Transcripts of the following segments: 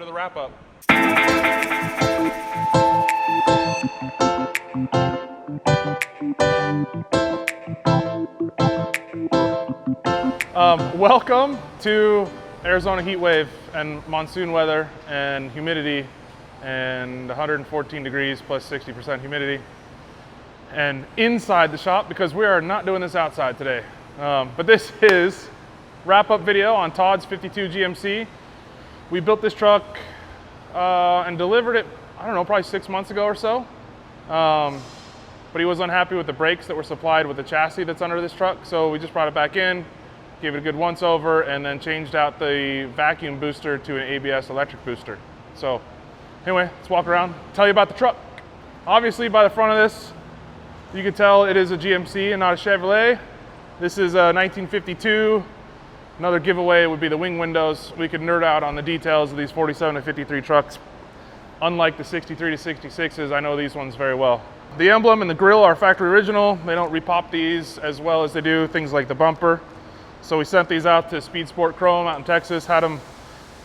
the wrap up. Welcome to Arizona heat wave and monsoon weather and humidity and 114 degrees plus 60% humidity. And inside the shop, because we are not doing this outside today. But this is wrap-up video on Todd's 52 GMC. We built this truck and delivered it, I don't know, probably 6 months ago or so. But he was unhappy with the brakes that were supplied with the chassis that's under this truck, so we just brought it back in, gave it a good once-over, and then changed out the vacuum booster to an ABS electric booster. So anyway, let's walk around, tell you about the truck. Obviously, by the front of this, you can tell it is a GMC and not a Chevrolet. This is a 1952. Another giveaway would be the wing windows. We could nerd out on the details of these 47 to 53 trucks. Unlike the 63 to 66s, I know these ones very well. The emblem and the grille are factory original. They don't repop these as well as they do things like the bumper. So we sent these out to Speed Sport Chrome out in Texas, had them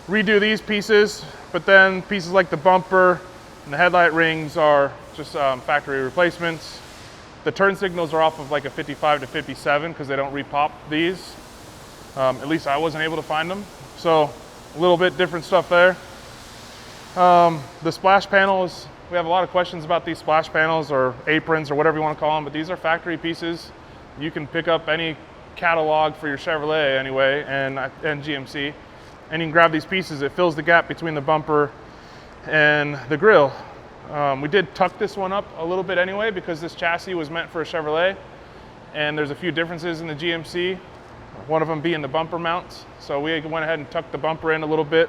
redo these pieces, but then pieces like the bumper and the headlight rings are just factory replacements. The turn signals are off of like a 55 to 57 because they don't repop these. At least I wasn't able to find them. So a little bit different stuff there. The splash panels, we have a lot of questions about these splash panels or aprons or whatever you want to call them, but these are factory pieces. You can pick up any catalog for your Chevrolet anyway and GMC, and you can grab these pieces. It fills the gap between the bumper and the grille. We did tuck this one up a little bit anyway because this chassis was meant for a Chevrolet, and there's a few differences in the GMC, one of them being the bumper mounts. So we went ahead and tucked the bumper in a little bit.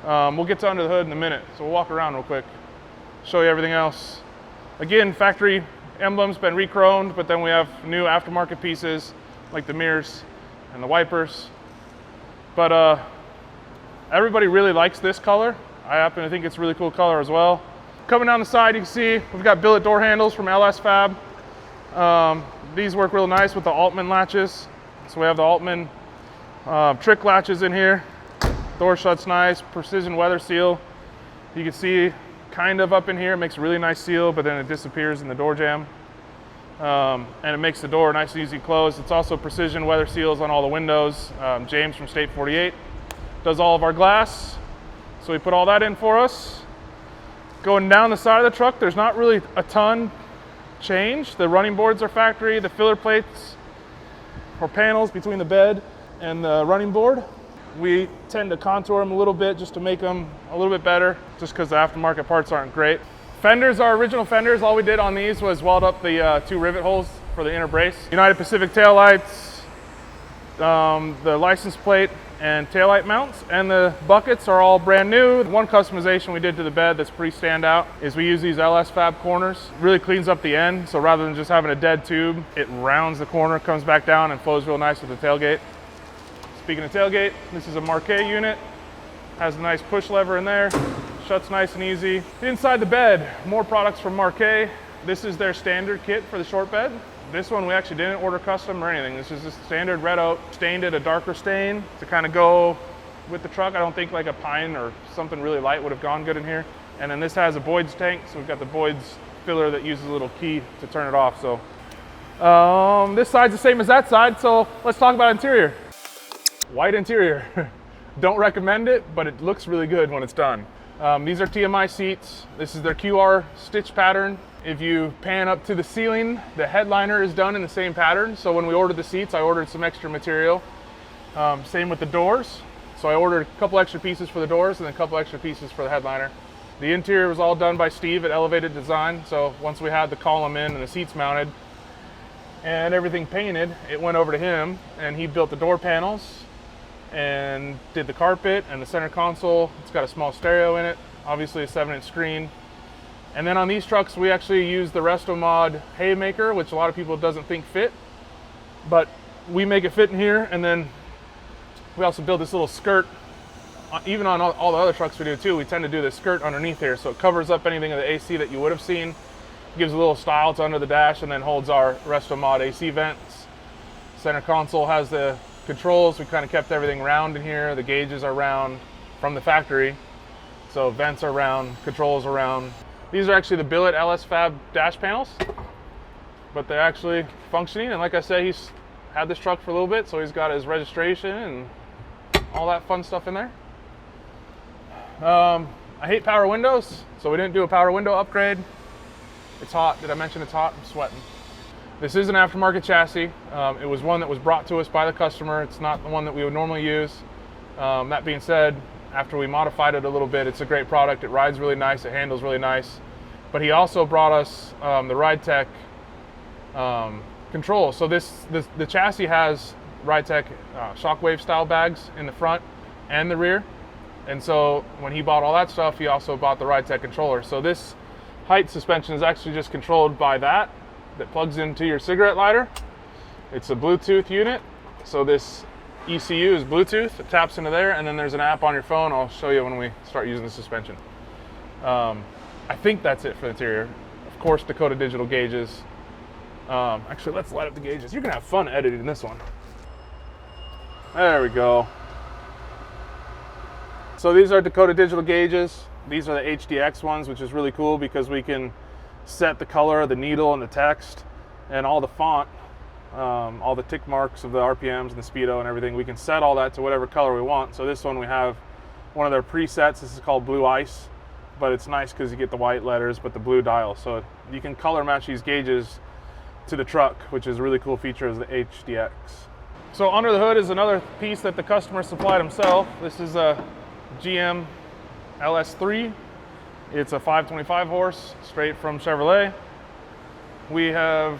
We'll get to under the hood in a minute, so we'll walk around real quick, show you everything else. Again, factory emblem's been re-chromed, but then we have new aftermarket pieces like the mirrors and the wipers. But everybody really likes this color. I happen to think it's a really cool color as well. Coming down the side, you can see we've got billet door handles from LS Fab. These work real nice with the Altman latches. So we have the Altman trick latches in here. Door shuts nice, precision weather seal. You can see kind of up in here, it makes a really nice seal, but then it disappears in the door jamb. And it makes the door nice and easy to close. It's also precision weather seals on all the windows. James from State 48 does all of our glass. So we put all that in for us. Going down the side of the truck, there's not really a ton change. The running boards are factory. The filler plates or panels between the bed and the running board, we tend to contour them a little bit just to make them a little bit better, just because the aftermarket parts aren't great. Fenders are original fenders. All we did on these was weld up the 2 rivet holes for the inner brace. United Pacific taillights, the license plate and taillight mounts, and the buckets are all brand new. One customization we did to the bed that's pretty standout is we use these LS Fab corners. It really cleans up the end, so rather than just having a dead tube, it rounds the corner, comes back down, and flows real nice with the tailgate. Speaking of tailgate, this is a Marquet unit. Has a nice push lever in there, shuts nice and easy. Inside the bed, more products from Marquet. This is their standard kit for the short bed. This one we actually didn't order custom or anything. This is just standard red oak, stained it a darker stain to kind of go with the truck. I don't think like a pine or something really light would have gone good in here. And then this has a Boyd's tank, so we've got the Boyd's filler that uses a little key to turn it off. So this side's the same as that side, so let's talk about interior. White interior. Don't recommend it, but it looks really good when it's done. These are TMI seats. This is their QR stitch pattern. If you pan up to the ceiling, the headliner is done in the same pattern. So when we ordered the seats, I ordered some extra material. Same with the doors. So I ordered a couple extra pieces for the doors and a couple extra pieces for the headliner. The interior was all done by Steve at Elevated Design. So once we had the column in and the seats mounted and everything painted, it went over to him and he built the door panels and did the carpet and the center console. It's got a small stereo in it, obviously a 7-inch screen. And then on these trucks, we actually use the Restomod Haymaker, which a lot of people doesn't think fit, but we make it fit in here. And then we also build this little skirt. Even on all the other trucks we do too, we tend to do this skirt underneath here, so it covers up anything of the AC that you would have seen. Gives a little style to under the dash, and then holds our Restomod AC vents. Center console has the controls. We kind of kept everything round in here. The gauges are round from the factory. So vents are round, controls are round. These are actually the billet LS Fab dash panels, but they're actually functioning. And like I said, he's had this truck for a little bit, so he's got his registration and all that fun stuff in there. I hate power windows, so we didn't do a power window upgrade. It's hot. Did I mention it's hot? I'm sweating. This is an aftermarket chassis. It was one that was brought to us by the customer. It's not the one that we would normally use. That being said, after we modified it a little bit, it's a great product. It rides really nice. It handles really nice. But he also brought us the RideTech control. So the chassis has RideTech shockwave style bags in the front and the rear. And so when he bought all that stuff, he also bought the RideTech controller. So this height suspension is actually just controlled by that plugs into your cigarette lighter. It's a Bluetooth unit. So this ECU is Bluetooth. It taps into there, and then there's an app on your phone. I'll show you when we start using the suspension. I think that's it for the interior. Of course, Dakota digital gauges. Actually, let's light up the gauges. You're gonna have fun editing this one. There we go. So these are Dakota digital gauges. These are the HDX ones, which is really cool because we can set the color of the needle and the text and all the font, all the tick marks of the RPMs and the speedo and everything. We can set all that to whatever color we want. So this one we have one of their presets. This is called Blue Ice, but it's nice because you get the white letters but the blue dial. So you can color match these gauges to the truck, which is a really cool feature of the HDX. So under the hood is another piece that the customer supplied himself. This is a GM LS3. It's a 525 horse, straight from Chevrolet. We have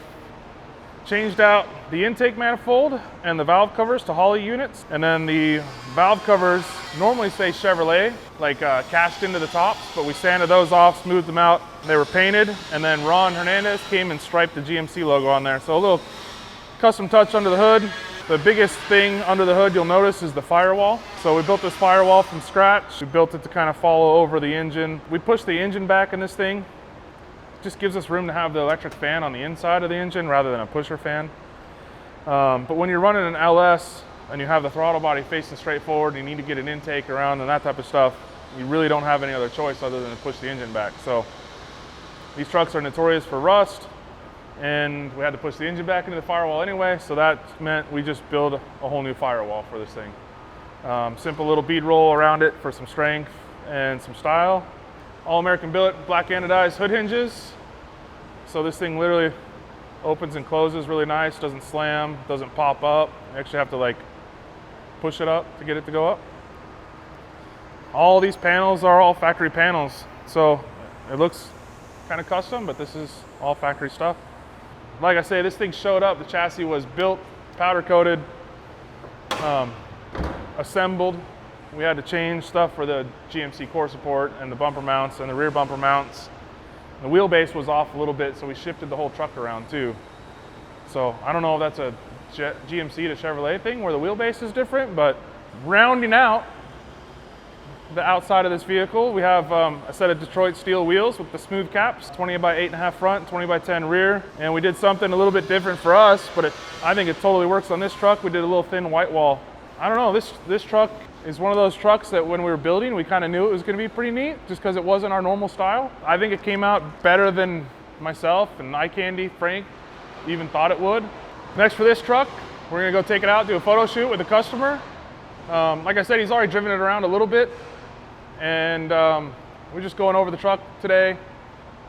changed out the intake manifold and the valve covers to Holley units. And then the valve covers normally say Chevrolet, like cast into the tops, but we sanded those off, smoothed them out. They were painted, and then Ron Hernandez came and striped the GMC logo on there. So a little custom touch under the hood. The biggest thing under the hood you'll notice is the firewall. So we built this firewall from scratch. We built it to kind of follow over the engine. We pushed the engine back in this thing. It just gives us room to have the electric fan on the inside of the engine rather than a pusher fan. But when you're running an LS and you have the throttle body facing straight forward, and you need to get an intake around and that type of stuff, you really don't have any other choice other than to push the engine back. So these trucks are notorious for rust, and we had to push the engine back into the firewall anyway, so that meant we just build a whole new firewall for this thing. Simple little bead roll around it for some strength and some style. All American billet, black anodized hood hinges. So this thing literally opens and closes really nice, doesn't slam, doesn't pop up. You actually have to like push it up to get it to go up. All these panels are all factory panels. So it looks kind of custom, but this is all factory stuff. Like I say, this thing showed up. The chassis was built, powder coated, assembled. We had to change stuff for the GMC core support and the bumper mounts and the rear bumper mounts. The wheelbase was off a little bit, so we shifted the whole truck around too. So I don't know if that's a GMC to Chevrolet thing where the wheelbase is different, but rounding out the outside of this vehicle, we have a set of Detroit steel wheels with the smooth caps, 20 by 8.5 front, 20 by 10 rear. And we did something a little bit different for us, but I think it totally works on this truck. We did a little thin white wall. I don't know, this truck is one of those trucks that when we were building, we kind of knew it was going to be pretty neat just because it wasn't our normal style. I think it came out better than myself and Eye Candy, Frank, even thought it would. Next for this truck, we're going to go take it out, do a photo shoot with the customer. Like I said, he's already driven it around a little bit. And we're just going over the truck today,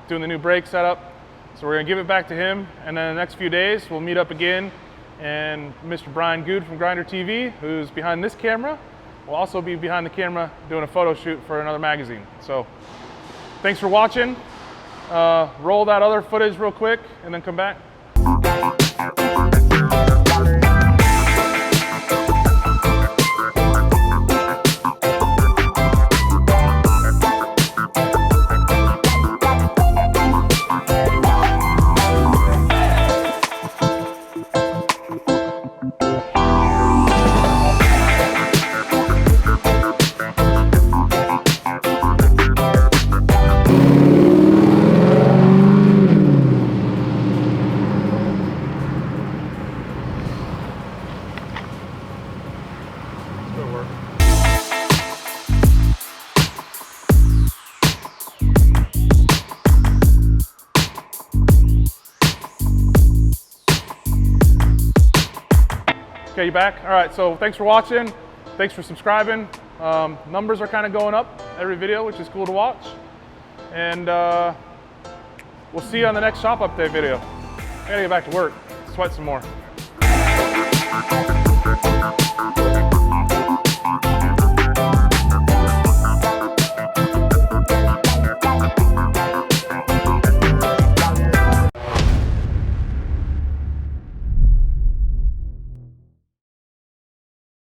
doing the new brake setup. So we're gonna give it back to him, and then the next few days we'll meet up again, and Mr. Brian Good from Grinder TV, who's behind this camera, will also be behind the camera doing a photo shoot for another magazine. So thanks for watching. Roll that other footage real quick and then come back. get you back. All right, so thanks for watching. Thanks for subscribing. Numbers are kind of going up every video, which is cool to watch. And we'll see you on the next shop update video. I gotta get back to work, sweat some more.